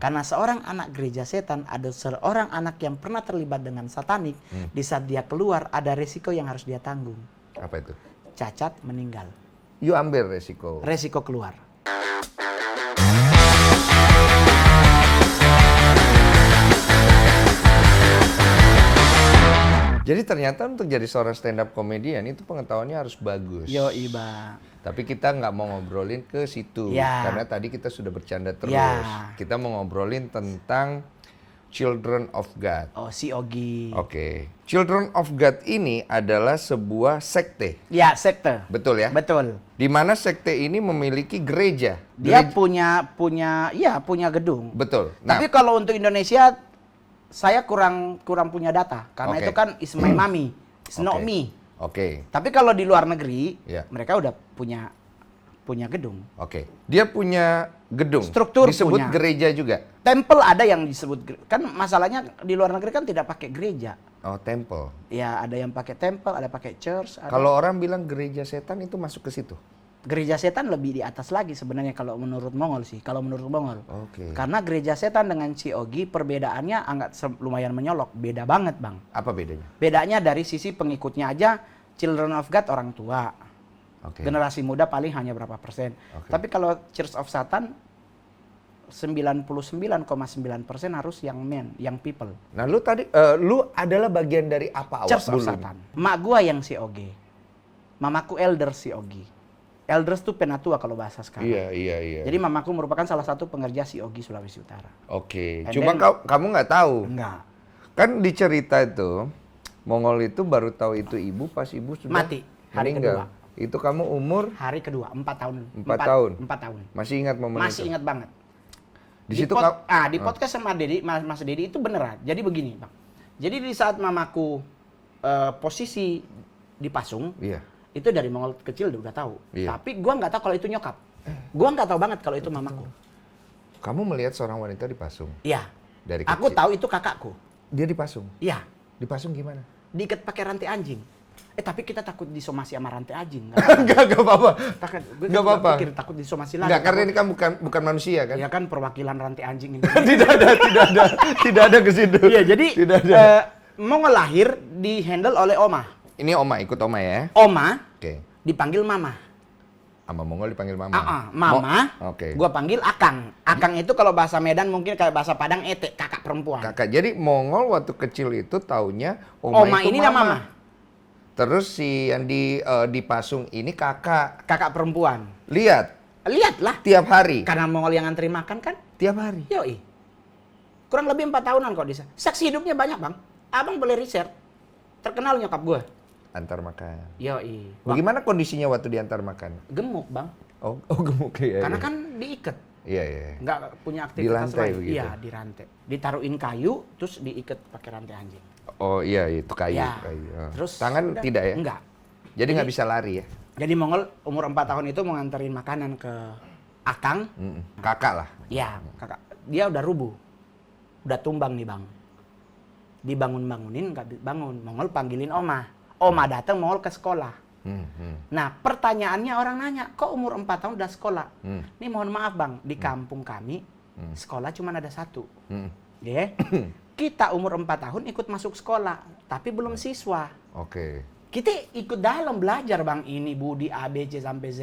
Karena seorang anak gereja setan, ada seorang anak yang pernah terlibat dengan satanik, di saat dia keluar ada resiko yang harus dia tanggung. Apa itu? Cacat, meninggal. You ambil resiko. Resiko keluar. Jadi ternyata untuk jadi seorang stand up comedian itu pengetahuannya harus bagus. Yo, Iba. Tapi kita nggak mau ngobrolin ke situ. Ya. Karena tadi kita sudah bercanda terus. Ya. Kita mau ngobrolin tentang Children of God. Oh, si Ogi. Oke. Children of God ini adalah sebuah sekte. Ya, sekte. Betul ya? Betul. Di mana sekte ini memiliki gereja. Dia punya gedung. Betul. Nah, Tapi kalau untuk Indonesia, saya kurang punya data. Karena Oke. itu kan is my mommy, it's not Oke. me. Oke. Tapi kalau di luar negeri, Ya. mereka udah punya gedung. Oke. Dia punya gedung. Struktur disebut punya. gereja juga. Temple ada yang disebut kan masalahnya di luar negeri kan tidak pakai gereja. Oh, temple. Ya, ada yang pakai temple, ada pakai church. Ada. Kalau orang bilang gereja setan itu masuk ke situ. Gereja setan lebih di atas lagi sebenarnya kalau menurut Mongol sih. Kalau menurut Mongol. Oke. Karena gereja setan dengan Ciogi perbedaannya lumayan menyolok. Beda banget, Bang. Apa bedanya? Bedanya dari sisi pengikutnya aja, Children of God orang tua. Oke. Generasi muda paling hanya berapa persen. Oke. Tapi kalau Church of Satan 99,9% harus young people. Nah, lu tadi lu adalah bagian dari apa awal Church of dulu? Satan. Mak gua yang Ciogi. Mamaku elder Ciogi. Elders tuh penatua kalau bahasa sekarang. Iya. Jadi mamaku merupakan salah satu pengerja Ciogi Sulawesi Utara. Oke. And Cuma then- kamu nggak tahu. Enggak. Kan di cerita itu Mongol itu baru tahu itu ibu pas ibu sudah Mati, hari meninggal. kedua. Itu kamu umur Hari kedua, 4 tahun. 4 tahun. 4 tahun. masih ingat momen Masih itu? ingat banget. Di situ kamu di podcast sama Mas Dedi itu beneran. Jadi begini, Bang. Jadi di saat mamaku posisi dipasung, Iya. itu dari Mongol kecil udah tahu. Iya. Tapi gua nggak tahu kalau itu nyokap. Gua nggak tahu banget kalau itu mamaku. Kamu melihat seorang wanita dipasung Iya. dari Aku kecil. tahu itu kakakku. Dia dipasung. Iya. Dipasung gimana? Diikat pakai rantai anjing. Tapi kita takut disomasi sama rantai anjing. Enggak apa-apa. Gue Nggak apa-apa. pikir takut disomasi lagi. Enggak, karena Takut- ini kan bukan manusia kan? Ya kan perwakilan rantai anjing ini. Tidak ada ke situ. Iya, jadi tidak ada. Mongol lahir di handle oleh Oma. Ini Oma, ikut Oma ya. Oma Oke. dipanggil Mama. Sama Mongol dipanggil Mama. Mama. Oke. Gua panggil Akang. Akang itu kalau bahasa Medan mungkin kayak bahasa Padang ete, kakak perempuan. Kakak. Jadi Mongol waktu kecil itu taunya Oma itu ini Mama. Mama. Terus si yang dipasung ini kakak. Kakak perempuan. Lihatlah Lihatlah. tiap hari. Karena Mongol yang ngantri makan kan? Tiap hari. Yoi. Kurang lebih 4 tahunan kok di sana. Saksi hidupnya banyak, Bang. Abang boleh riset. Terkenal nyokap gue. Antar makan. Yoi. Bagaimana kondisinya waktu diantar makan? Gemuk, Bang. Oh gemuk ya. Karena kan diikat. Iya. Nggak punya aktivitas Di lantai lain. begitu? Iya, di rantai. Ditaruhin kayu, terus diikat pakai rantai anjing. Oh iya itu kayu. Ya. kayu. Oh. Terus Tangan udah. tidak ya? Enggak. Jadi nggak bisa lari ya? Jadi Mongol umur 4 tahun itu mau nganterin makanan ke Akang. Kakak lah. Ya, kakak. Dia udah rubuh. Udah tumbang nih, Bang. Dibangun-bangunin, nggak bangun. Mongol panggilin Oma. Oma datang, Mongol ke sekolah. Nah, pertanyaannya orang nanya, kok umur 4 tahun udah sekolah? Ini mohon maaf, Bang. Di kampung kami, sekolah cuma ada 1. Ya. Kita umur 4 tahun ikut masuk sekolah, tapi belum siswa. Oke. Kita ikut dalam belajar, Bang. Ini Budi A, B, C sampai Z.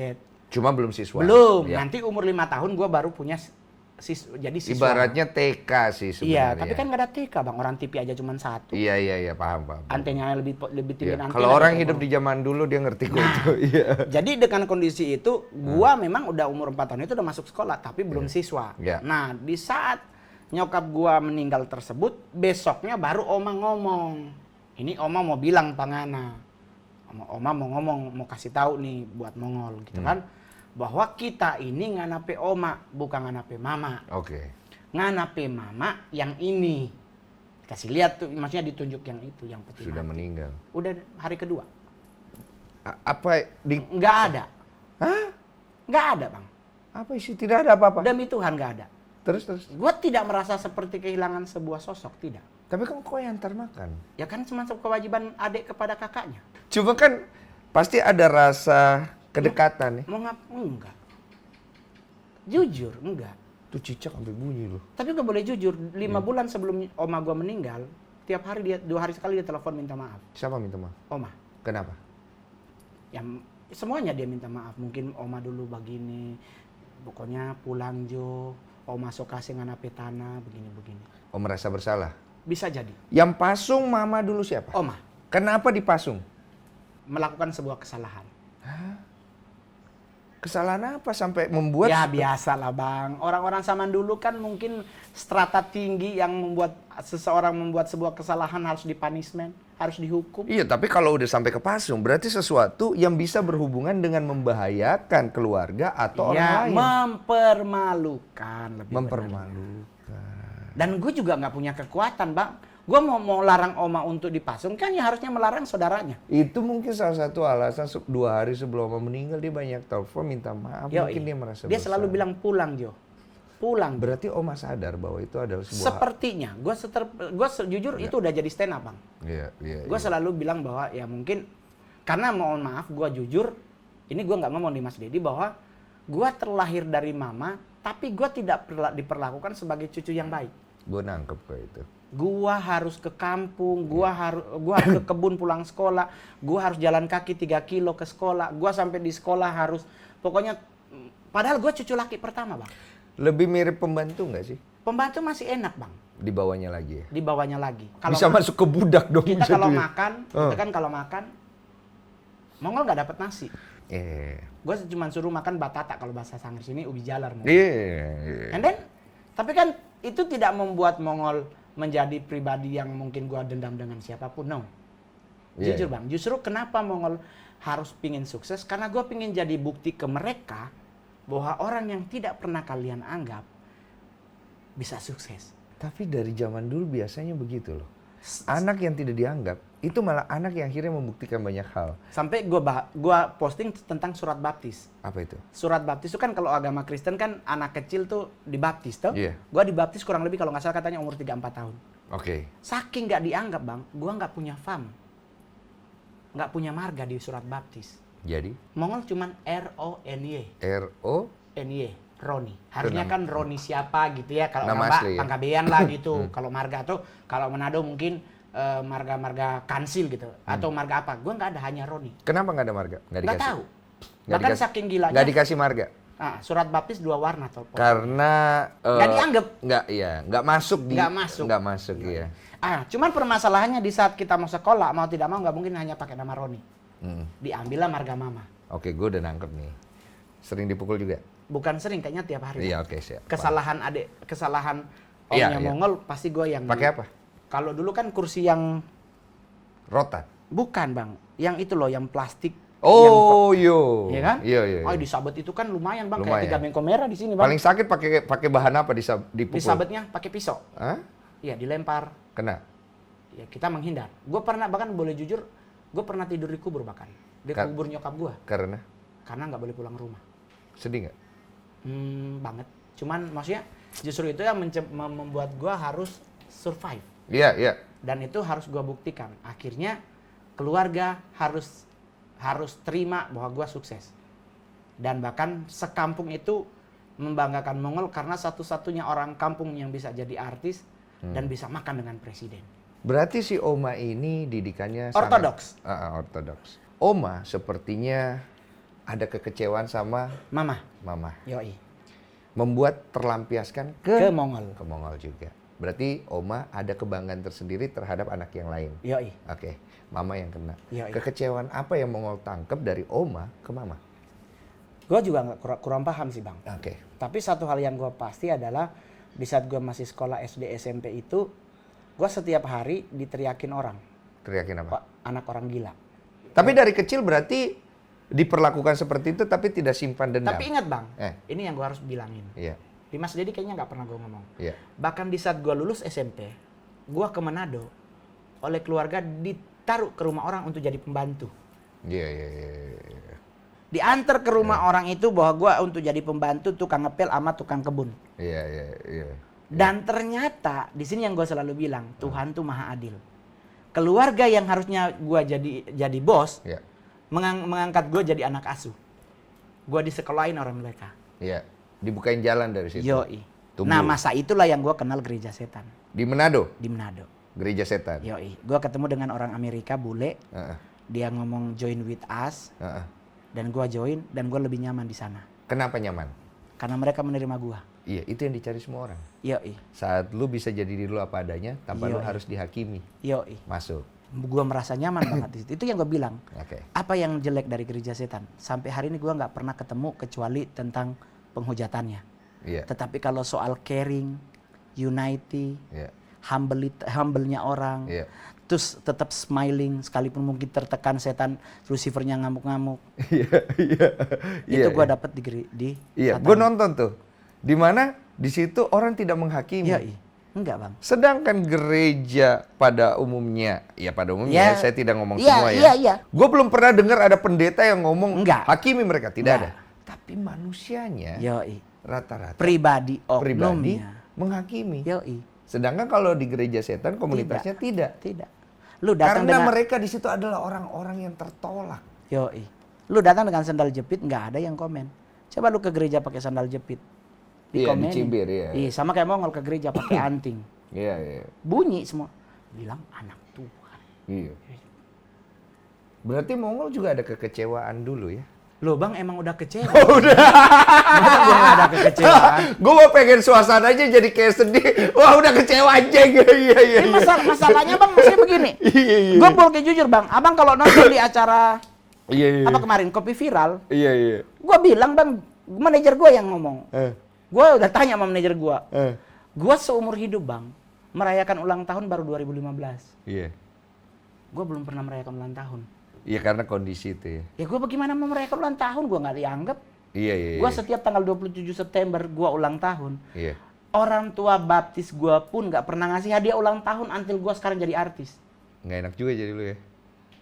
Cuma belum siswa. Belum. Ya. Nanti umur 5 tahun gua baru punya jadi siswa. Ibaratnya TK sih Iya, sebenarnya. tapi kan nggak ada TK, Bang. Orang TV aja cuma 1. Iya, paham. Antenya lebih tinggi Iya. antena. Kalau orang gitu, hidup Bang. di zaman dulu dia ngerti kok Nah. itu. Iya. Jadi dengan kondisi itu, gua memang udah umur 4 tahun itu udah masuk sekolah, tapi belum siswa. Iya. Nah, di saat nyokap gua meninggal tersebut, besoknya baru Oma ngomong. Ini Oma mau bilang Pangana. Oma mau ngomong, mau kasih tahu nih buat Mongol gitu kan. Bahwa kita ini nganape Oma, bukan nganape Mama. Oke. Nganape Mama yang ini. Kasih lihat tuh, maksudnya ditunjuk yang itu, yang peti Sudah mati. meninggal. Udah hari kedua. Apa di Nggak ada. Hah? Nggak ada, Bang. Apa sih? Tidak ada apa-apa. Demi Tuhan nggak ada. Terus. Gue tidak merasa seperti kehilangan sebuah sosok, tidak. Tapi kan kok yang antar makan? Ya kan cuma kewajiban adik kepada kakaknya. Cuma kan pasti ada rasa kedekatan ya. Mau Enggak. Jujur, enggak. Tuh cicak sampai bunyi loh. Tapi gue boleh jujur, 5 bulan sebelum oma gue meninggal, tiap hari 2 hari sekali dia telepon minta maaf. Siapa minta maaf? Oma. Kenapa? Ya semuanya dia minta maaf. Mungkin oma dulu begini, pokoknya pulang Jo, oma sok kasih ngana petana, begini-begini. Oh, merasa bersalah? Bisa jadi. Yang pasung mama dulu siapa? Oma. Kenapa dipasung? Melakukan sebuah kesalahan. Kesalahan apa sampai membuat... Ya biasalah Bang, orang-orang zaman dulu kan mungkin strata tinggi yang membuat seseorang membuat sebuah kesalahan harus dipunishment, harus dihukum. Iya, tapi kalau udah sampai ke pasung, berarti sesuatu yang bisa berhubungan dengan membahayakan keluarga atau orang lain. Mempermalukan. Lebih Mempermalukan. Dan gue juga nggak punya kekuatan Bang. Gue mau larang oma untuk dipasung, kan ya harusnya melarang saudaranya. Itu mungkin salah satu alasan 2 hari sebelum oma meninggal dia banyak telepon minta maaf. Mungkin dia merasa Dia bersalah. selalu bilang pulang Jo. Pulang. Berarti oma sadar bahwa itu adalah sebuah... Sepertinya, gue jujur itu udah jadi stand up Bang. Iya. Gue selalu bilang bahwa ya mungkin, karena mohon maaf gue jujur, ini gue nggak ngomong di Mas Dedi bahwa gue terlahir dari mama, tapi gue tidak diperlakukan sebagai cucu yang baik. Gue nangkep kok itu. Gua harus ke kampung, gua harus ke kebun pulang sekolah, gua harus jalan kaki 3 kilo ke sekolah, gua sampai di sekolah harus, pokoknya, padahal gua cucu laki pertama Bang. Lebih mirip pembantu nggak sih? Pembantu masih enak Bang. Di bawahnya lagi ya? Di bawahnya lagi. Bisa masuk ke budak dong. Kita kalau jadinya. makan, kita kan kalau makan, Mongol nggak dapat nasi. Gua cuma suruh makan batata kalau bahasa Sangir sini, ubi jalar. Iya. And then, tapi kan itu tidak membuat Mongol menjadi pribadi yang mungkin gua dendam dengan siapapun, no. Jujur Bang, justru kenapa Mongol harus pingin sukses, karena gua pingin jadi bukti ke mereka bahwa orang yang tidak pernah kalian anggap bisa sukses. Tapi dari zaman dulu biasanya begitu loh. Anak yang tidak dianggap, itu malah anak yang akhirnya membuktikan banyak hal. Sampai gua posting tentang surat baptis. Apa itu? Surat baptis itu kan kalau agama Kristen kan anak kecil tuh dibaptis, toh? Iya. Gua dibaptis kurang lebih kalau nggak salah katanya umur 3-4 tahun. Oke. Saking nggak dianggap Bang, gua nggak punya fam. Nggak punya marga di surat baptis. Jadi? Mongol cuman R-O-N-Y. R-O? Roni. Harusnya kan Roni siapa gitu ya. Kalau nama orang asli, ya? Pangkabean lah gitu. Kalau marga tuh, kalau Manado mungkin marga-marga kansil gitu. Atau marga apa. Gue nggak ada, hanya Roni. Kenapa nggak ada marga? Nggak tahu. Bahkan saking gilanya. Nggak dikasih marga? Surat baptis 2 warna. Karena... nggak dianggap. Nggak masuk. Nggak masuk. Iya. Cuman permasalahannya di saat kita mau sekolah, mau tidak mau nggak mungkin hanya pakai nama Roni. Diambillah marga mama. Oke, gue udah nangkep nih. Sering dipukul juga? Bukan sering, kayaknya tiap hari. Iya, oke, siap. Kesalahan omnya Mongol pasti gue yang... Pakai apa? Kalau dulu kan kursi yang... Rotan? Bukan Bang, yang itu loh, yang plastik. Oh, Iya kan? Iya. Oh, disabet itu kan lumayan Bang, Lumayan. kayak 3 bengkok merah di sini Bang. Paling sakit pakai bahan apa dipukul? Disabetnya pakai pisau. Hah? Iya, dilempar. Kena? Ya, kita menghindar. Gue pernah, bahkan boleh jujur, gue pernah tidur di kubur bahkan. Di kubur nyokap gue. Karena nggak boleh pulang rumah. sedih nggak? Banget. Cuman maksudnya justru itu yang membuat gue harus survive. Iya. Dan itu harus gue buktikan. Akhirnya keluarga harus terima bahwa gue sukses. Dan bahkan sekampung itu membanggakan Mongol karena satu-satunya orang kampung yang bisa jadi artis dan bisa makan dengan presiden. Berarti si Oma ini didikannya Ortodoks. Ortodoks. Oma sepertinya ada kekecewaan sama Mama. Yoi. Membuat terlampiaskan ke Mongol. Ke Mongol juga. Berarti Oma ada kebanggaan tersendiri terhadap anak yang lain. Yoi. Oke. Mama yang kena. Yoi. Kekecewaan apa yang Mongol tangkap dari Oma ke Mama? Gue juga kurang paham sih Bang. Oke. Tapi satu hal yang gue pasti adalah di saat gue masih sekolah SD SMP itu, gue setiap hari diteriakin orang. Teriakin apa? Anak orang gila. Tapi dari kecil berarti diperlakukan seperti itu tapi tidak simpan dendam. Tapi ingat Bang, ini yang gue harus bilangin. Iya. Di Mas Dedi kayaknya nggak pernah gue ngomong. Iya. Bahkan di saat gue lulus SMP, gue ke Manado oleh keluarga ditaruh ke rumah orang untuk jadi pembantu. Iya. Diantar ke rumah orang itu bahwa gue untuk jadi pembantu tukang ngepel sama tukang kebun. Iya. Dan ternyata di sini yang gue selalu bilang, Tuhan tuh maha adil. Keluarga yang harusnya gue jadi bos, mengangkat gue jadi anak asuh. Gue disekolahin orang mereka. Iya. Dibukain jalan dari situ. Yoi. Tumbuh. Nah, masa itulah yang gue kenal gereja setan Di Manado, di Manado. gereja setan. Yoi, gue ketemu dengan orang Amerika bule. Heeh, Dia ngomong join with us, heeh. dan gue join, dan gue lebih nyaman di sana Kenapa nyaman? karena mereka menerima gue. Iya, itu yang dicari semua orang. Yoi, Saat lu bisa jadi diri lu apa adanya, tanpa lu Yoi. harus dihakimi. yoi. Masuk. Gue merasa nyaman banget di situ. Itu yang gue bilang. Oke. Apa yang jelek dari gereja setan? Sampai hari ini gue nggak pernah ketemu kecuali tentang penghujatannya. Iya. Tetapi kalau soal caring, unity, Iya. humble-nya orang, Iya. terus tetap smiling sekalipun mungkin tertekan setan, Lucifernya ngamuk-ngamuk. Iya, iya. Itu gue iya. dapat di Iya, Satan. gue nonton tuh. Di mana di situ orang tidak menghakimi. Iya. Enggak, Bang. Sedangkan gereja pada umumnya, ya pada umumnya, saya tidak ngomong Iya, semua ya. iya, iya. Gue belum pernah dengar ada pendeta yang ngomong Enggak. hakimi mereka, tidak Enggak. ada. Tapi manusianya Yoi. rata-rata Pribadi pribadi oknumnya. menghakimi. Yoi. Sedangkan kalau di gereja setan komunitasnya tidak. Tidak. Lu datang Karena dengan mereka di situ adalah orang-orang yang tertolak. Yoi. Lu datang dengan sandal jepit, nggak ada yang komen. Coba lu ke gereja pakai sandal jepit. Iya, Dikomenin. dicibir, iya. Iya, sama kayak Mongol ke gereja pakai anting. Iya, iya. Bunyi semua. Bilang anak Tuhan. Iya. Berarti Mongol juga ada kekecewaan dulu ya? Loh, Bang, emang udah kecewa. Udah. Masa gua nggak ada kekecewaan? Gue mau pengen suasananya jadi kayak sedih. Wah, udah kecewa aja. Iya. Ini masalahnya, Bang, masih begini. Iya. Gue boleh jujur, Bang. Abang kalau nonton di acara Iya. apa kemarin, Kopi Viral, Iya. gue bilang, Bang, manajer gue yang ngomong. Gue udah tanya sama manajer gue. Gue seumur hidup, Bang, merayakan ulang tahun baru 2015. Iya. Gue belum pernah merayakan ulang tahun. Iya, karena kondisi itu ya. Ya gue bagaimana mau merayakan ulang tahun? Gue nggak dianggap. Iya. Gue setiap tanggal 27 September gue ulang tahun. Iya. Orang tua baptis gue pun nggak pernah ngasih hadiah ulang tahun until gue sekarang jadi artis. Nggak enak juga jadi lu ya.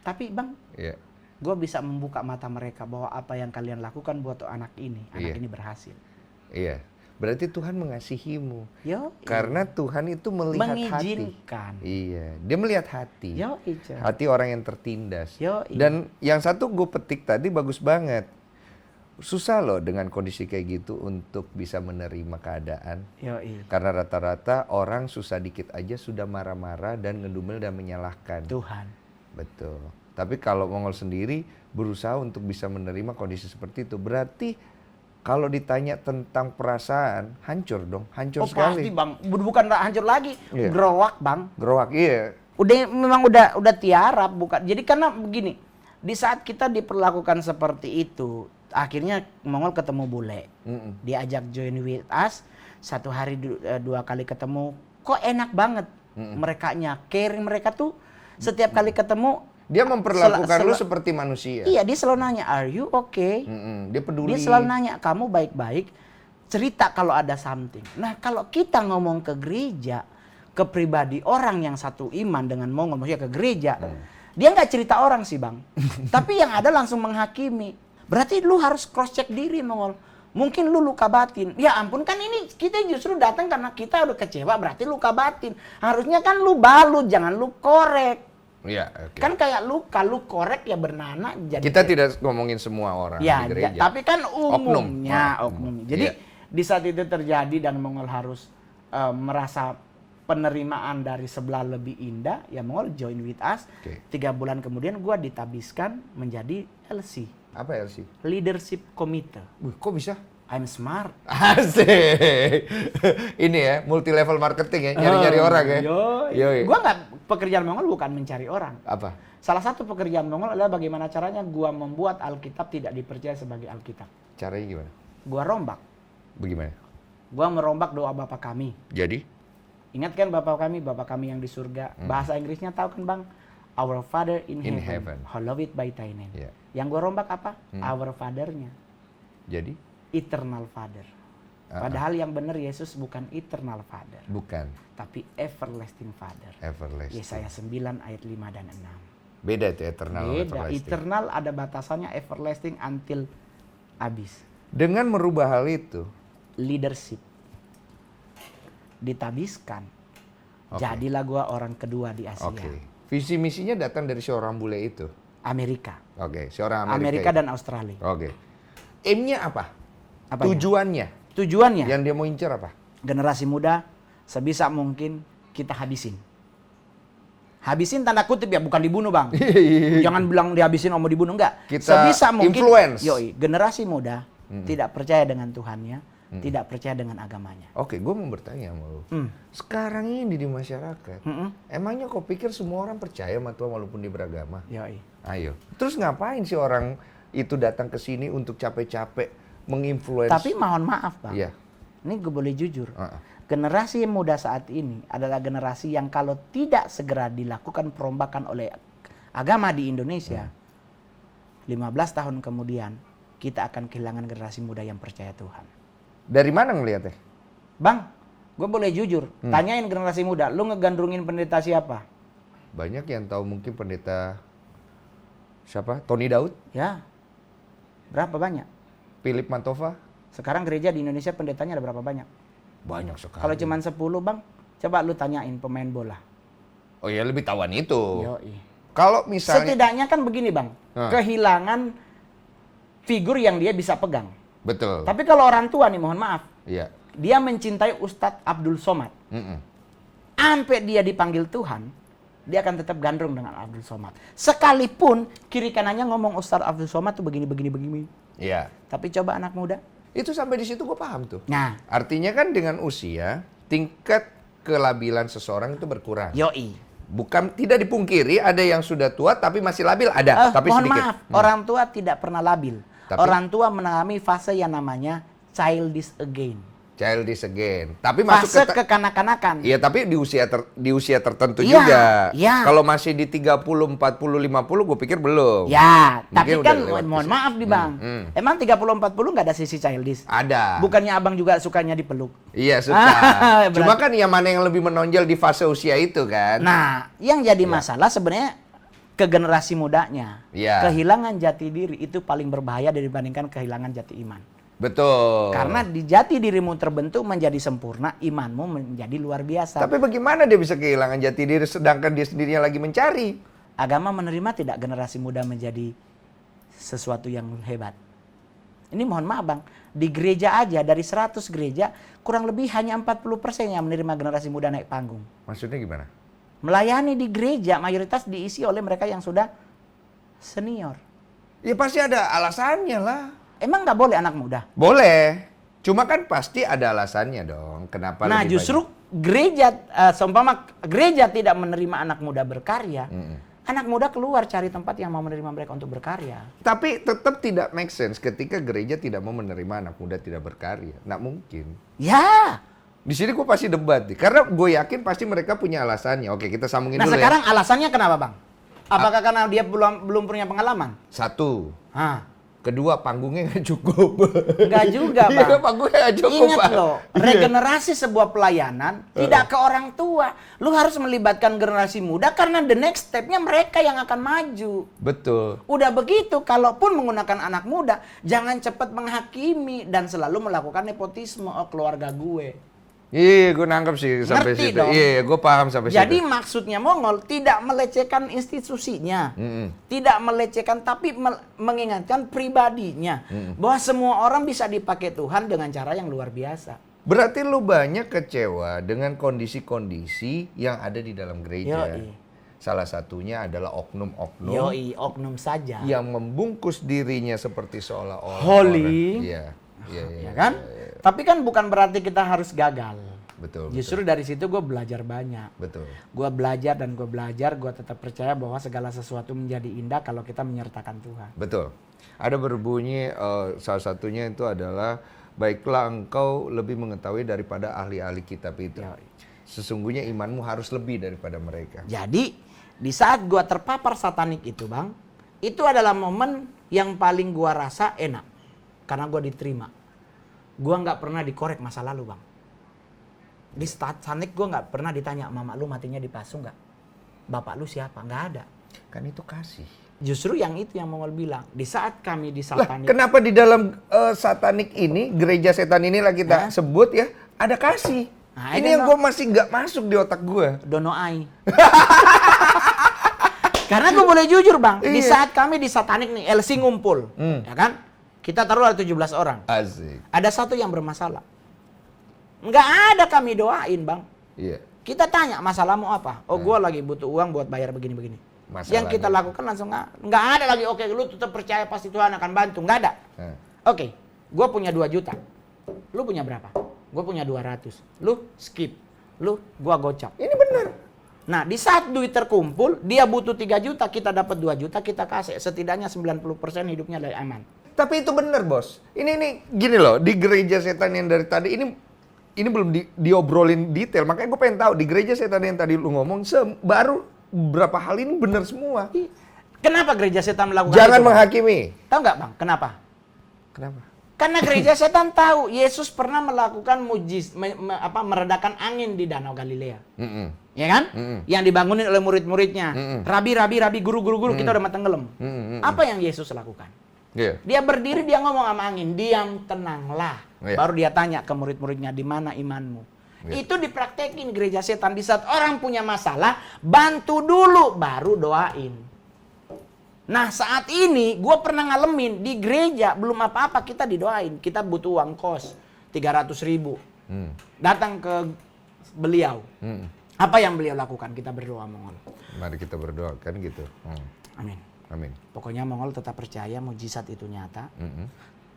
Tapi, Bang, Iya. gue bisa membuka mata mereka bahwa apa yang kalian lakukan buat anak ini Iya. berhasil. Iya. Berarti Tuhan mengasihimu. Yo, Karena Tuhan itu melihat mengizinkan. hati. Iya. Dia melihat hati. Yo, Ica. Hati orang yang tertindas. Yo, Dan yang satu gue petik tadi bagus banget. Susah loh dengan kondisi kayak gitu untuk bisa menerima keadaan. Yo, Karena rata-rata orang susah dikit aja sudah marah-marah dan ngedumel dan menyalahkan. Tuhan. Betul. Tapi kalau Mongol sendiri berusaha untuk bisa menerima kondisi seperti itu. Berarti kalau ditanya tentang perasaan, hancur dong. Hancur sekali. Pasti, Bang. Bukan hancur lagi. Iya. Gerowak, Bang. Gerowak, iya. Memang udah tiarap, bukan. Jadi karena begini, di saat kita diperlakukan seperti itu, akhirnya Mongol ketemu bule. Diajak join with us, satu hari dua kali ketemu, kok enak banget. Merekanya, caring mereka tuh setiap kali ketemu Dia memperlakukan lu seperti manusia. Iya, dia selalu nanya, are you okay? Dia peduli. Dia selalu nanya, kamu baik-baik? Cerita kalau ada something. Nah, kalau kita ngomong ke gereja, ke pribadi orang yang satu iman dengan Mongol, maksudnya ke gereja, dia nggak cerita orang sih, Bang. Tapi yang ada langsung menghakimi. Berarti lu harus cross check diri, Mongol. Mungkin lu luka batin. Ya ampun, kan ini kita justru datang karena kita udah kecewa, berarti luka batin. Harusnya kan lu balut, jangan lu korek. Iya, oke. Kan kayak luka, lu korek ya bernanah jadi. Kita tidak ngomongin semua orang Ya, di gereja. tapi kan umumnya, Oknum. Jadi Iya. di saat itu terjadi dan Mongol harus merasa penerimaan dari sebelah lebih indah, ya Mongol join with us. Oke. 3 bulan kemudian gua ditabiskan menjadi LC, Apa LC? Leadership Committee. Wih, kok bisa? I'm smart. Asik. Ini ya, multi level marketing ya, nyari-nyari orang ya. Yoi. Gua nggak, pekerjaan Mongol bukan mencari orang. Apa? Salah satu pekerjaan Mongol adalah bagaimana caranya gua membuat Alkitab tidak dipercaya sebagai Alkitab. Caranya gimana? Gua rombak. Bagaimana? Gua merombak doa Bapa kami. Jadi? Ingat kan Bapa kami yang di surga. Bahasa Inggrisnya tahu kan, Bang? Our Father in heaven. Hallowed by thy name. Yeah. Yang gua rombak apa? Our Father-nya. Jadi? Eternal Father. Padahal yang benar Yesus bukan Eternal Father. Bukan. Tapi Everlasting Father. Everlasting. Yesaya 9 ayat 5 dan 6. Beda itu eternal sama Beda. everlasting. Eternal ada batasannya, everlasting until habis. Dengan merubah hal itu, Leadership. Ditabiskan. Oke. Jadilah gua orang kedua di Asia. oke. Visi misinya datang dari seorang bule itu. Amerika. Oke, seorang Amerika itu. dan Australia. Oke. Aimnya apa? Apanya? Tujuannya Tujuannya? yang dia mau incer apa? generasi muda sebisa mungkin kita habisin. Habisin tanda kutip ya, bukan dibunuh bang. Jangan bilang dihabisin mau dibunuh, enggak. Kita sebisa mungkin influence. generasi muda tidak percaya dengan Tuhannya, tidak percaya dengan agamanya. Oke, gue mau bertanya sama lu. Sekarang ini di masyarakat, emangnya kau pikir semua orang percaya sama Tuhan walaupun dia beragama? Yoi. Ayo. Terus ngapain sih orang itu datang ke sini untuk capek-capek menginfluence? Tapi mohon maaf bang, Iya. ini gue boleh jujur. Generasi muda saat ini adalah generasi yang kalau tidak segera dilakukan perombakan oleh agama di Indonesia, 15 tahun kemudian kita akan kehilangan generasi muda yang percaya Tuhan. Dari mana ngeliatnya? Bang, gue boleh jujur, tanyain generasi muda, lu ngegandrungin pendeta siapa? Banyak yang tahu mungkin pendeta siapa? Tony Daud? Ya, berapa banyak? Philip Mantova? Sekarang gereja di Indonesia pendetanya ada berapa banyak? Banyak sekali. Kalau cuma 10 bang, coba lu tanyain pemain bola. Oh ya, lebih tahuan itu. Yoi. Kalau misalnya... Setidaknya kan begini bang, kehilangan figur yang dia bisa pegang. Betul. Tapi kalau orang tua nih, mohon maaf, Iya. dia mencintai Ustadz Abdul Somad. Sampai dia dipanggil Tuhan, dia akan tetap gandrung dengan Abdul Somad. Sekalipun kiri kanannya ngomong Ustadz Abdul Somad tuh begini. Iya. Tapi coba anak muda. Itu sampai di situ gue paham tuh. Nah, Artinya kan dengan usia, tingkat kelabilan seseorang itu berkurang. yoi. Bukan, tidak dipungkiri ada yang sudah tua tapi masih labil, ada. Tapi mohon sedikit. maaf, orang tua tidak pernah labil. Tapi- Orang tua mengalami fase yang namanya childish again. Childish again. Tapi masuk Fase kekanak-kanakan. Iya, tapi di usia tertentu Iya, juga. iya. Kalau masih di 30, 40, 50 gue pikir belum. Ya, Mungkin tapi udah kan lewat mohon usia. maaf nih bang. Emang 30-40 nggak ada sisi childish? Ada. Bukannya abang juga sukanya dipeluk? Iya, suka. Cuma kan yang mana yang lebih menonjol di fase usia itu kan. Nah, yang jadi masalah sebenarnya ke generasi mudanya. Iya. Kehilangan jati diri itu paling berbahaya dibandingkan kehilangan jati iman. Betul. Karena di jati dirimu terbentuk menjadi sempurna, imanmu menjadi luar biasa. Tapi bagaimana dia bisa kehilangan jati diri sedangkan dia sendirinya lagi mencari? Agama menerima tidak generasi muda menjadi sesuatu yang hebat? Ini mohon maaf bang, di gereja aja dari 100 gereja kurang lebih hanya 40% yang menerima generasi muda naik panggung. Maksudnya gimana? Melayani di gereja mayoritas diisi oleh mereka yang sudah senior. Ya pasti ada alasannya lah. Emang nggak boleh anak muda? Boleh. Cuma kan pasti ada alasannya dong. Kenapa Nah lebih justru gereja, seumpama gereja tidak menerima anak muda berkarya, anak muda keluar cari tempat yang mau menerima mereka untuk berkarya. Tapi tetap tidak make sense ketika gereja tidak mau menerima anak muda tidak berkarya. Nggak mungkin. Ya. Di sini gue pasti debat nih. Karena gue yakin pasti mereka punya alasannya. Oke, kita sambungin Nah dulu sekarang alasannya kenapa bang? Apakah karena dia belum punya pengalaman? ya. Satu. Hah. Kedua, panggungnya nggak cukup. Enggak juga bang. Iya, panggungnya nggak cukup. Ingat Pak. loh, regenerasi sebuah pelayanan tidak ke orang tua. Lu harus melibatkan generasi muda karena the next stepnya mereka yang akan maju. Betul. Udah begitu, kalaupun menggunakan anak muda, jangan cepat menghakimi dan selalu melakukan nepotisme. Oh keluarga gue. Iya, gue nangkep sih sampai Ngerti situ. dong. Iya, gue paham sampai Jadi situ. maksudnya Mongol tidak melecehkan institusinya, tidak melecehkan tapi mengingatkan pribadinya bahwa semua orang bisa dipakai Tuhan dengan cara yang luar biasa. Berarti lu banyak kecewa dengan kondisi-kondisi yang ada di dalam gereja. Yoi. Salah satunya adalah oknum-oknum Yoi, oknum saja. yang membungkus dirinya seperti seolah-olah Holy. orang. Iya, iya, iya. Ya kan? Tapi kan bukan berarti kita harus gagal. Betul. Justru dari situ gue belajar banyak. Betul. Gue belajar, gue tetap percaya bahwa segala sesuatu menjadi indah kalau kita menyertakan Tuhan. Betul. Ada berbunyi salah satunya itu adalah baiklah engkau lebih mengetahui daripada ahli-ahli kitab itu. Ya. Sesungguhnya imanmu harus lebih daripada mereka. Jadi di saat gue terpapar satanik itu bang, itu adalah momen yang paling gue rasa enak. Karena gue diterima. Gue nggak pernah dikorek masa lalu bang. Di satanik gue nggak pernah ditanya, mama lu matinya di pasu nggak? Bapak lu siapa? Nggak ada. Kan itu kasih. Justru yang itu yang Mongol bilang. Di saat kami di Lah, satanik. kenapa di dalam satanik ini, gereja setan inilah kita sebut ya, ada kasih. Nah, ini yang gue masih nggak masuk di otak gue. Dono ai. Karena gue boleh jujur bang, di saat kami di satanik nih, LC ngumpul, ya kan? Kita taruh ada 17 orang. Asik. Ada satu yang bermasalah. Nggak ada kami doain, Bang. Iya. Kita tanya masalahmu apa? Oh, gue lagi butuh uang buat bayar begini-begini. Yang kita lakukan langsung nggak ada lagi. Oke, lu tetap percaya pasti Tuhan akan bantu. Nggak ada. Oke, gue punya 2 juta. Lu punya berapa? Gue punya 200. Lu skip. Lu gua gocap. Ini benar. Nah, di saat duit terkumpul, dia butuh 3 juta, kita dapat 2 juta, kita kasih. Setidaknya 90% hidupnya dari aman. Tapi itu benar, Bos. Ini gini loh, di gereja setan yang dari tadi ini belum diobrolin detail. Makanya gue pengen tahu di gereja setan yang tadi lu ngomong baru berapa hal ini benar semua. Kenapa gereja setan melakukan Jangan itu? menghakimi. Tahu nggak, Bang? Kenapa? Karena gereja setan tahu Yesus pernah melakukan meredakan angin di Danau Galilea. Ya kan? Yang dibangunin oleh murid-muridnya. Rabi, guru, kita udah tenggelam. Apa yang Yesus lakukan? Dia berdiri, dia ngomong sama angin, diam, tenanglah. Baru dia tanya ke murid-muridnya, di mana imanmu? Itu dipraktekin gereja setan. Di saat orang punya masalah, bantu dulu, baru doain. Nah, saat ini gue pernah ngalamin di gereja belum apa-apa kita didoain. Kita butuh uang kos 300.000. Datang ke beliau. Apa yang beliau lakukan? Kita berdoa, Mongol. Mari kita berdoa kan gitu. Amin. Pokoknya Mongol tetap percaya mujizat itu nyata.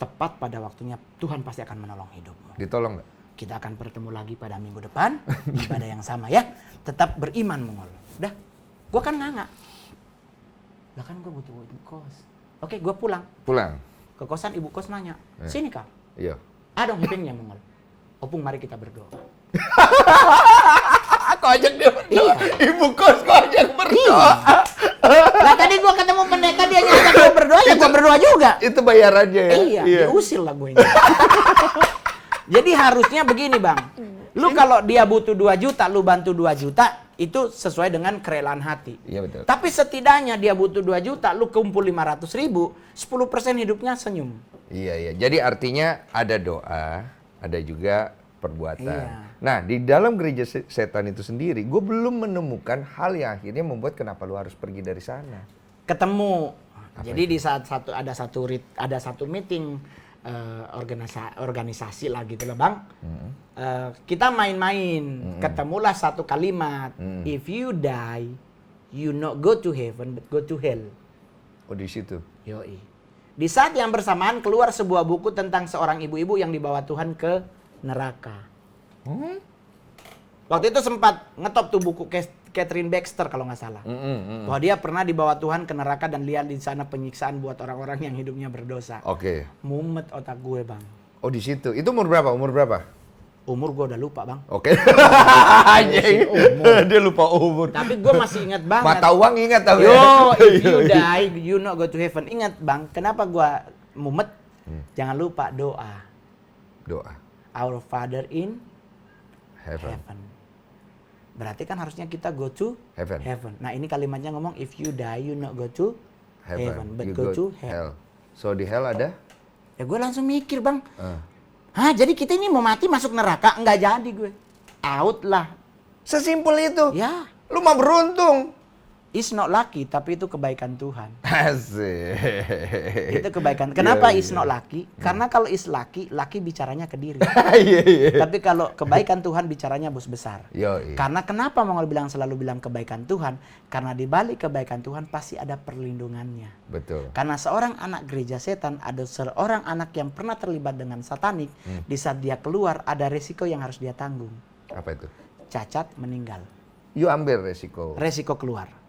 Tepat pada waktunya Tuhan pasti akan menolong hidupmu. Ditolong nggak? Kita akan bertemu lagi pada minggu depan. Ibadah yang sama ya. Tetap beriman, Mongol. Udah, gue kan nggak. Lah kan gue butuh kos. Oke, gue pulang. Ke kosan ibu kos nanya, sini kak. Iya. Ada hipingnya, Mongol. Opung, mari kita berdoa. Kau ajak dia berdoa. Ibu kos kau ajak berdoa. Lah tadi gue ketemu pendeta, dia ngajak gue berdoa, ya gue berdoa juga. Itu bayarannya ya? Iya, diusir lah gue ini. Jadi harusnya begini, Bang. Lu kalau dia butuh 2 juta, lu bantu 2 juta, itu sesuai dengan kerelaan hati. Iya betul. Tapi setidaknya dia butuh 2 juta, lu kumpul 500.000, 10% hidupnya senyum. Iya. Jadi artinya ada doa, ada juga perbuatan. Iya. Nah, di dalam gereja setan itu sendiri, gue belum menemukan hal yang akhirnya membuat kenapa lu harus pergi dari sana. Ketemu. Jadi itu? di saat ada satu meeting organisasi lah gitu loh, Bang. Kita main-main, ketemulah satu kalimat, if you die, you not go to heaven but go to hell. Oh, di situ. Yoi. Di saat yang bersamaan keluar sebuah buku tentang seorang ibu-ibu yang dibawa Tuhan ke neraka. Waktu itu sempat ngetop tuh buku Catherine Baxter kalau nggak salah. Bahwa dia pernah dibawa Tuhan ke neraka dan lihat di sana penyiksaan buat orang-orang yang hidupnya berdosa. Oke. Mumet otak gue, Bang. Oh, di situ. Itu umur berapa? Umur gue udah lupa, Bang. Oke. Dia lupa umur. Tapi gue masih ingat banget. Mata uang ingat tahu ya? If you die, you not go to heaven. Ingat, Bang. Kenapa gue mumet? Jangan lupa doa. Our Father in heaven. Berarti kan harusnya kita go to heaven. Nah, ini kalimatnya ngomong if you die you not go to heaven but go to hell. So di hell ada? Ya gue langsung mikir, Bang. Hah, jadi kita ini mau mati masuk neraka? Enggak jadi gue. Out lah. Sesimpel itu. Ya. Lu mah beruntung. It's not lucky, tapi itu kebaikan Tuhan. Asik. Itu kebaikan. Kenapa it's not lucky? Karena kalau is lucky bicaranya ke diri. Tapi kalau kebaikan Tuhan bicaranya bos besar. Karena kenapa Mongol selalu bilang kebaikan Tuhan? Karena di balik kebaikan Tuhan pasti ada perlindungannya. Betul. Karena seorang anak gereja setan, ada seorang anak yang pernah terlibat dengan satanik, di saat dia keluar ada resiko yang harus dia tanggung. Apa itu? Cacat, meninggal. You ambil resiko. Resiko keluar.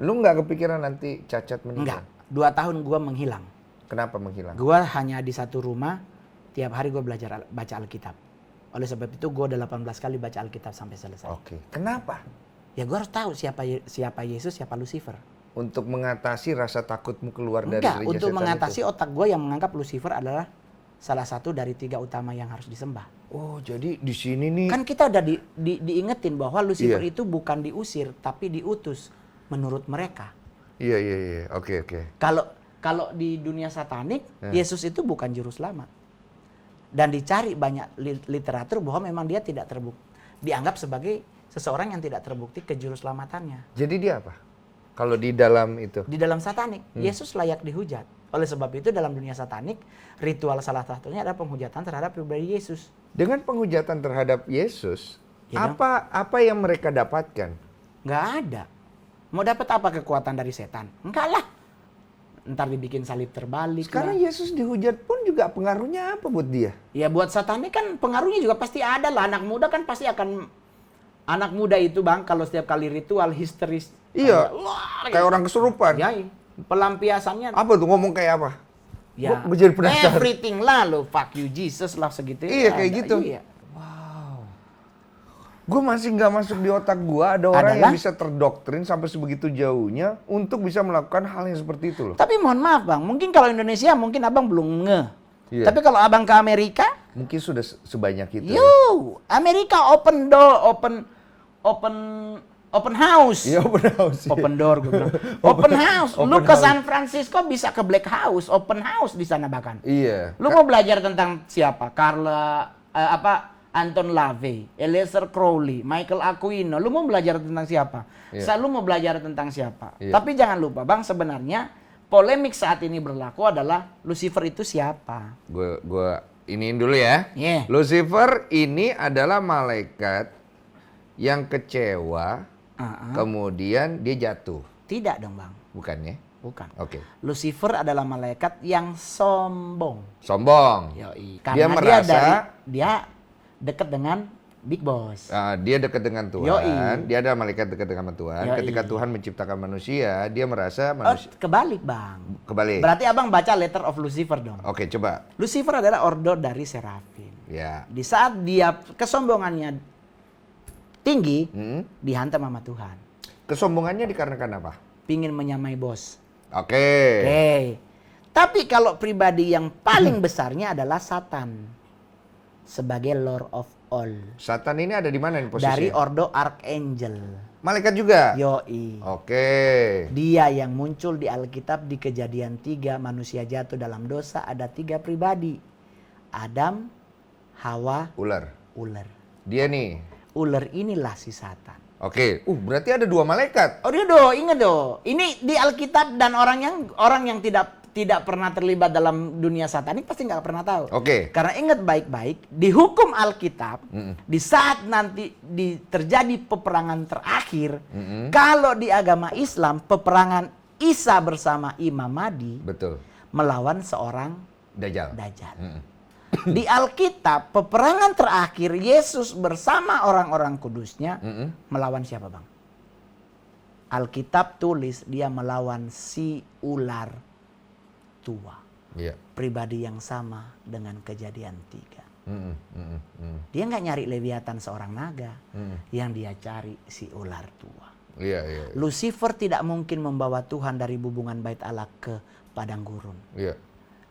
Lu nggak kepikiran nanti cacat meninggal? Enggak. 2 tahun gua menghilang. Kenapa menghilang? Gua hanya di satu rumah, tiap hari gua belajar baca Alkitab. Oleh sebab itu gua udah 18 kali baca Alkitab sampai selesai. Oke. Kenapa? Ya gua harus tahu siapa Yesus, siapa Lucifer. Untuk mengatasi rasa takutmu keluar dari gereja setan untuk mengatasi itu? otak gua yang menganggap Lucifer adalah salah satu dari 3 utama yang harus disembah. Oh, jadi di sini nih. Kan kita udah diingetin bahwa Lucifer itu bukan diusir, tapi diutus. Menurut mereka. Iya. Oke. Kalau di dunia satanik, Yesus itu bukan juru selamat. Dan dicari banyak literatur bahwa memang dia tidak terbukti. Dianggap sebagai seseorang yang tidak terbukti kejuruselamatannya. Jadi dia apa? Kalau di dalam itu? Di dalam satanik, Yesus layak dihujat. Oleh sebab itu dalam dunia satanik, ritual salah satunya adalah penghujatan terhadap pribadi Yesus. Dengan penghujatan terhadap Yesus, Ya dong. apa yang mereka dapatkan? Nggak ada. Mau dapat apa kekuatan dari setan? Enggak lah. Ntar dibikin salib terbalik Sekarang lah. Yesus dihujat pun juga pengaruhnya apa buat dia? Ya buat satanik kan pengaruhnya juga pasti ada lah. Anak muda kan pasti akan... Anak muda itu bang, kalau setiap kali ritual histeris. Iya, Wah, kayak orang kesurupan. Ya, pelampiasannya. Apa tuh, ngomong kayak apa? Ya, Gua jadi penasaran. everything lah lo, fuck you Jesus lah segitu. Iya, kayak gitu. Iya. Gue masih nggak masuk di otak gue ada orang Adalah? yang bisa terdoktrin sampai sebegitu jauhnya untuk bisa melakukan hal yang seperti itu loh. Tapi mohon maaf bang, mungkin kalau Indonesia mungkin abang belum ngeh. Iya. Tapi kalau abang ke Amerika, Mungkin sudah sebanyak itu. Ya. Amerika open door, open house. Iya, benar sih. Open door gue bilang. Open house. Lu Open ke house. San Francisco bisa ke Black House, open house di sana bahkan. Iya. Lu mau belajar tentang siapa? Anton LaVey, Eliezer Crowley, Michael Aquino. Lu mau belajar tentang siapa? Iya. Lu mau belajar tentang siapa? Iya. Tapi jangan lupa bang, sebenarnya polemik saat ini berlaku adalah Lucifer itu siapa? Gue iniin dulu ya. Iya. Lucifer ini adalah malaikat yang kecewa, kemudian dia jatuh. Tidak dong bang, Bukan ya? bukan. Oke. Lucifer adalah malaikat yang sombong. Sombong. Yoi. Dia merasa dia dekat dengan Big Boss. dia dekat dengan Tuhan. Yoi. Dia adalah malaikat dekat dengan Tuhan. Yoi. Ketika Tuhan menciptakan manusia, dia merasa Oh, manusia kebalik bang. kebalik. Berarti abang baca Letter of Lucifer dong. Oke, coba. Lucifer adalah ordo dari Serafin. Ya. Di saat dia kesombongannya tinggi, Hmm? dihantam sama Tuhan. Kesombongannya dikarenakan apa? Pingin menyamai bos. Oke. Oke. Tapi kalau pribadi yang paling besarnya adalah Satan. Sebagai Lord of All. Satan ini ada di mana nih posisinya? Dari ordo Archangel. Malaikat juga? Yoi. Oke. Dia yang muncul di Alkitab di Kejadian 3, manusia jatuh dalam dosa, ada 3 pribadi. Adam, Hawa, Ular. ular. Dia nih. Ular inilah si Satan. Oke. Berarti ada 2 malaikat. Oh dia ingat ini di Alkitab dan orang yang tidak pernah terlibat dalam dunia satanik pasti nggak pernah tahu. Oke. Karena ingat baik-baik, di hukum Alkitab, di saat nanti terjadi peperangan terakhir, kalau di agama Islam peperangan Isa bersama Imam Mahdi Betul. melawan seorang Dajjal. Dajjal. Di Alkitab peperangan terakhir Yesus bersama orang-orang kudusnya melawan siapa bang? Alkitab tulis dia melawan si ular tua. Iya. Pribadi yang sama dengan Kejadian 3. Dia nggak nyari Leviathan seorang naga. Yang dia cari si ular tua. Iya, iya. Lucifer tidak mungkin membawa Tuhan dari bubungan bait Allah ke padang gurun. Iya.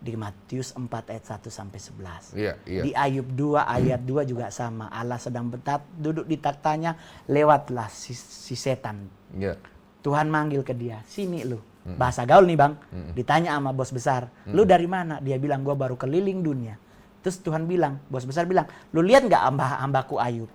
Di Matius 4 ayat 1 sampai 11. Iya, iya. Di Ayub 2 ayat 2 juga sama. Allah sedang duduk di taktanya, lewatlah si setan. Iya. Tuhan manggil ke dia, sini lu. Bahasa gaul nih bang. Ditanya sama bos besar, lu dari mana? Dia bilang, gua baru keliling dunia. Terus Tuhan bilang, bos besar bilang, lu lihat nggak hambaku Ayub?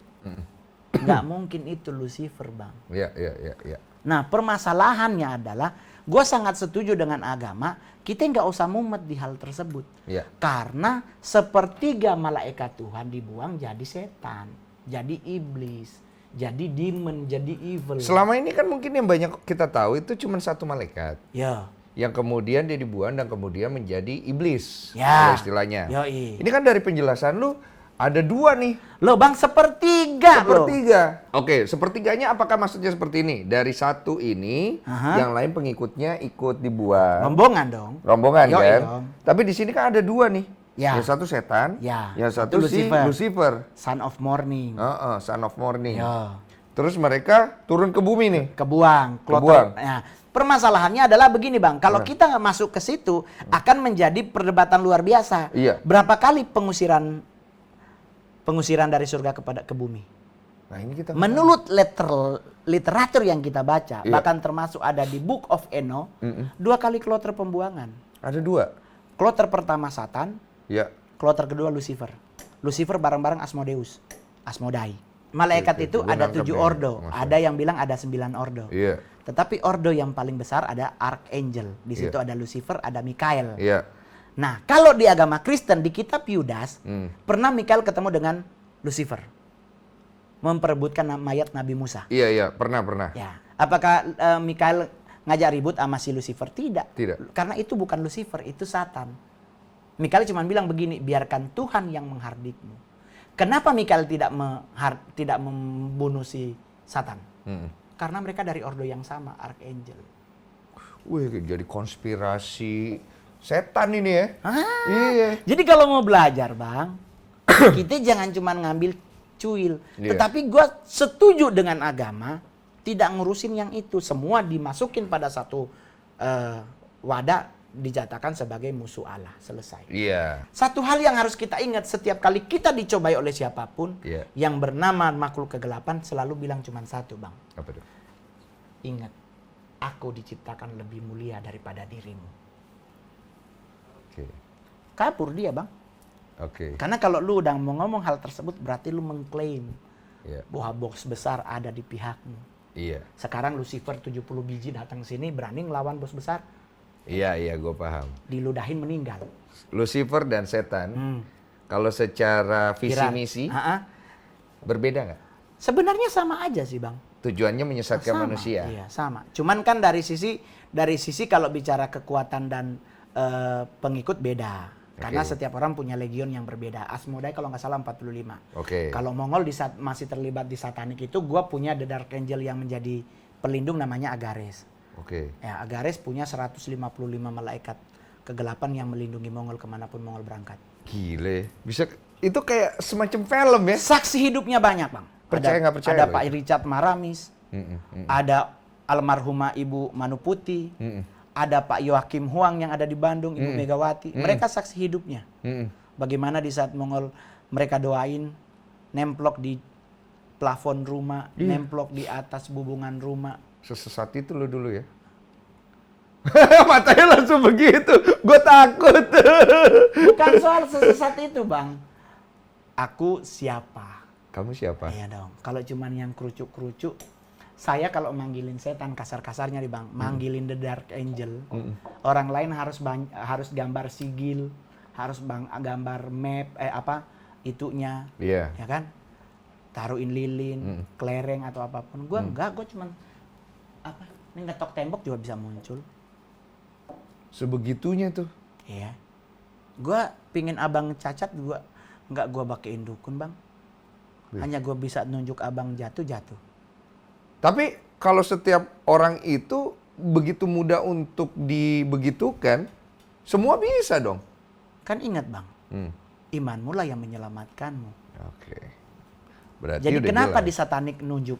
Nggak mungkin itu Lucifer bang. Iya, iya, iya, iya. Nah permasalahannya adalah, gue sangat setuju dengan agama, kita nggak usah mumet di hal tersebut. Iya. Karena sepertiga malaikat Tuhan dibuang jadi setan, jadi iblis, jadi demon, jadi evil. Selama ini kan mungkin yang banyak kita tahu itu cuma satu malaikat. Ya. Yang kemudian dia dibuang dan kemudian menjadi iblis. Ya. Kalau istilahnya. Yoi. Ini kan dari penjelasan lu ada 2 nih. Loh bang, sepertiga loh. Sepertiga. Oke, sepertiganya apakah maksudnya seperti ini? Dari satu ini, Aha. yang lain pengikutnya ikut dibuang. Rombongan dong. Rombongan Yoi kan? dong. Tapi di sini kan ada 2 nih. Ya. Yang satu setan, Ya. yang Itu satu si Lucifer. Lucifer. Son of morning. Son of morning. Ya. Terus mereka turun ke bumi nih. Kebuang. Kebuang. Nah, permasalahannya adalah begini bang, kalau kita nggak masuk ke situ akan menjadi perdebatan luar biasa. Iya. Berapa kali pengusiran dari surga ke bumi? Nah ini kita Menurut literatur yang kita baca, Iya. bahkan termasuk ada di Book of Enoch, 2 kali kloter pembuangan. ada 2. Kloter pertama Satan, Ya. kloter kedua Lucifer. Lucifer bareng-bareng Asmodeus, Asmodai. Malaikat Oke, itu gua ada nangkep 7 nih, ordo, maksudnya. ada yang bilang ada 9 ordo. Iya. Tetapi ordo yang paling besar ada Archangel. Di situ ada Lucifer, ada Mikael. Iya. Nah, kalau di agama Kristen, di kitab Yudas, pernah Mikael ketemu dengan Lucifer. Memperebutkan mayat Nabi Musa. Iya, pernah. Ya. Apakah Mikael ngajak ribut sama si Lucifer? Tidak. Karena itu bukan Lucifer, itu Satan. Mikael cuma bilang begini, biarkan Tuhan yang menghardikmu. Kenapa Mikael tidak membunuh si Satan? Karena mereka dari ordo yang sama, Archangel. Wih, jadi konspirasi setan ini ya. Iya. Jadi kalau mau belajar, Bang, kita jangan cuma ngambil cuil. Tetapi gue setuju dengan agama, tidak ngurusin yang itu. Semua dimasukin pada satu wadah, dijatakan sebagai musuh Allah. Selesai. Iya. Satu hal yang harus kita ingat, setiap kali kita dicobai oleh siapapun, yang bernama makhluk kegelapan selalu bilang cuma satu, Bang. Apa itu? Ingat, aku diciptakan lebih mulia daripada dirimu. Oke. Kabur dia, Bang. Oke. Karena kalau lu udah mau ngomong hal tersebut, berarti lu mengklaim bahwa bos besar ada di pihakmu. Iya. Sekarang Lucifer 70 biji datang sini berani ngelawan bos besar. Iya, gue paham. Diludahin meninggal. Lucifer dan setan, kalau secara visi misi, berbeda nggak? Sebenarnya sama aja sih, Bang. Tujuannya menyesatkan manusia. Iya, sama. Cuman kan dari sisi kalau bicara kekuatan dan pengikut beda. Karena setiap orang punya legion yang berbeda. Asmodai kalau nggak salah 45. Kalau Mongol masih terlibat di satanik itu, gue punya The Dark Angel yang menjadi pelindung namanya Agares. Ya, Agares punya 155 malaikat kegelapan yang melindungi Mongol kemanapun Mongol berangkat. Gile, bisa itu kayak semacam film ya? Saksi hidupnya banyak, Bang. Percaya nggak percaya? Ada Pak Richard Maramis, ada almarhumah Ibu Manuputi, ada Pak Yoakim Huang yang ada di Bandung, Ibu Megawati. Mereka saksi hidupnya. Bagaimana di saat Mongol mereka doain, nemplok di plafon rumah, nemplok di atas bubungan rumah. Sesesat itu lo dulu ya? Matanya langsung begitu, gue takut. Bukan soal sesesat itu, Bang. Aku siapa? Kamu siapa? Iya dong. Kalau cuman yang kerucuk-kerucuk, saya kalau manggilin setan kasar-kasarnya nih, Bang, manggilin The Dark Angel. Orang lain harus gambar sigil, harus gambar map, itunya, ya kan? Taruhin lilin, kelereng atau apapun. Gue enggak, gue cuman ini ngetok tembok juga bisa muncul. Sebegitunya tuh. Iya. Gue pingin abang cacat, nggak gue pakein dukun, Bang. Hanya gue bisa nunjuk abang jatuh. Tapi kalau setiap orang itu begitu mudah untuk dibegitukan, semua bisa dong. Kan ingat, Bang, imanmu lah yang menyelamatkanmu. Berarti jadi udah kenapa jelas. di satanik nunjuk?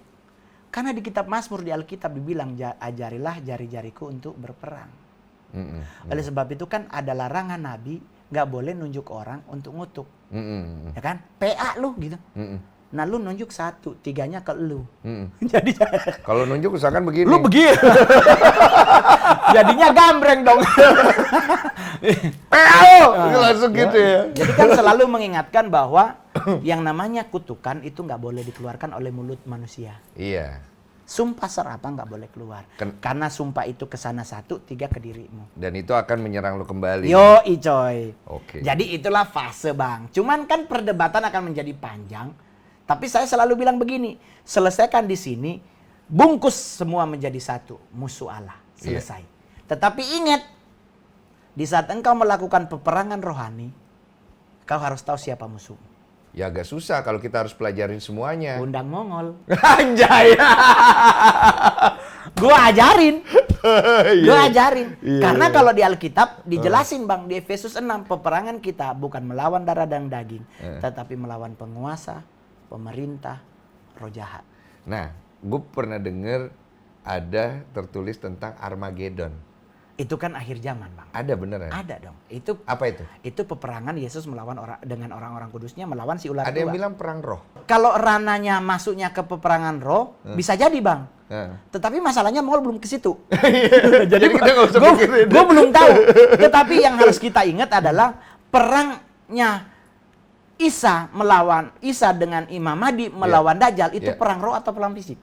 Karena di kitab Mazmur, di Alkitab dibilang, ajarilah jari-jariku untuk berperang. Oleh sebab itu kan ada larangan Nabi nggak boleh nunjuk orang untuk ngutuk. Ya kan? PA lu gitu. Nah lu nunjuk 1, 3-nya ke lu. Jadi kalau nunjuk misalkan begini. Lu begini. Jadinya gambreng dong. PA lu! Langsung gitu ya. Jadi kan selalu mengingatkan bahwa yang namanya kutukan itu nggak boleh dikeluarkan oleh mulut manusia. Iya. Sumpah serapah nggak boleh keluar. Karena sumpah itu kesana 1, 3 ke dirimu. Dan itu akan menyerang lu kembali. Yoi coy. Jadi itulah fase, Bang. Cuman kan perdebatan akan menjadi panjang. Tapi saya selalu bilang begini, selesaikan di sini, bungkus semua menjadi satu, musuh Allah. Selesai. Tetapi ingat, di saat engkau melakukan peperangan rohani, kau harus tahu siapa musuh. Ya agak susah kalau kita harus pelajarin semuanya. Undang Mongol. Anjay. Gua ajarin. Karena kalau di Alkitab dijelasin, Bang, di Efesus 6, peperangan kita bukan melawan darah dan daging, tetapi melawan penguasa, pemerintah, roh jahat. Nah, gue pernah dengar ada tertulis tentang Armageddon. Itu kan akhir zaman, Bang. Ada beneran? Ada dong. Itu apa itu? Itu peperangan Yesus melawan dengan orang-orang kudusnya, melawan si ular Ada tua. yang bilang perang roh. Kalau rananya masuknya ke peperangan roh, bisa jadi, Bang. Tetapi masalahnya Mongol belum ke situ. Jadi kita nggak usah pikirin. Gue belum tahu. Tetapi yang harus kita ingat adalah perangnya Isa dengan Imam Mahdi melawan Dajjal itu perang roh atau perang fisik?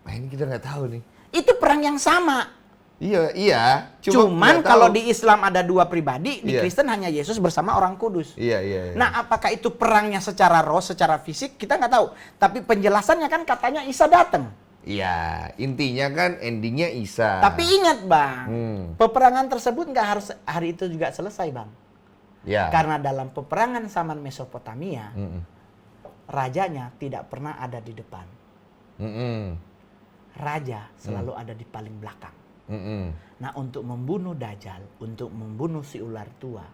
Nah, ini kita nggak tahu nih. Itu perang yang sama. Iya. Cuman nggak kalau tahu. di Islam ada 2 pribadi, di Iya. Kristen hanya Yesus bersama Orang Kudus. Iya. Nah, apakah itu perangnya secara roh, secara fisik? Kita nggak tahu. Tapi penjelasannya kan katanya Isa datang. Iya, intinya kan endingnya Isa. Tapi ingat, Bang, peperangan tersebut nggak harus hari itu juga selesai, Bang. Ya. Karena dalam peperangan zaman Mesopotamia, rajanya tidak pernah ada di depan. Raja selalu ada di paling belakang. Nah, untuk membunuh Dajjal, untuk membunuh si ular tua,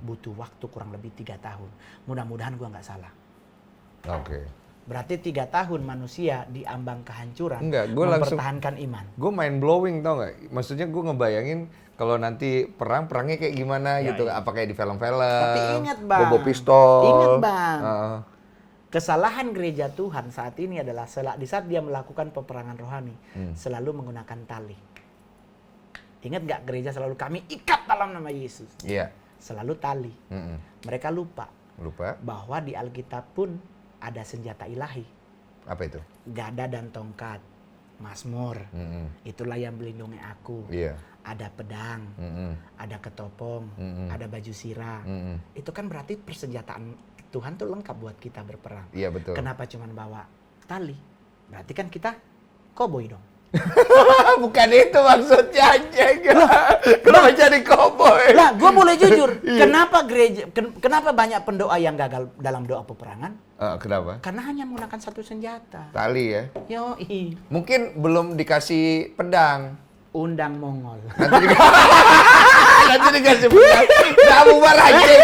butuh waktu kurang lebih 3 tahun. Mudah-mudahan gua nggak salah. Oke. Berarti 3 tahun manusia di ambang kehancuran, Enggak, gua langsung- mempertahankan iman. Gue mind blowing tau nggak? Maksudnya gue ngebayangin kalau nanti perangnya kayak gimana gitu. iya. Apa kayak di film-film? Tapi ingat, Bang. Bobo pistol. Ingat, Bang. Heeh. Kesalahan gereja Tuhan saat ini adalah di saat dia melakukan peperangan rohani, selalu menggunakan tali. Ingat nggak, gereja selalu kami ikat dalam nama Yesus. Iya. Selalu tali. Mereka lupa Lupa. bahwa di Alkitab pun ada senjata ilahi. Apa itu? Gada dan tongkat, Mazmur. Itulah yang melindungi aku. Iya. Ada pedang, ada ketopong, ada baju sirah. Itu kan berarti persenjataan Tuhan tuh lengkap buat kita berperang. Iya betul. Kenapa cuman bawa tali? Berarti kan kita koboi dong. Bukan itu maksudnya anjing. Kenapa jadi cowboy? Lah, gue boleh jujur. Kenapa banyak pendoa yang gagal dalam doa peperangan? Kenapa? Karena hanya menggunakan satu senjata. Tali ya. Yoi. Mungkin belum dikasih pedang. Undang Mongol. Nanti dikasih pedang. Nggak bubar anjing.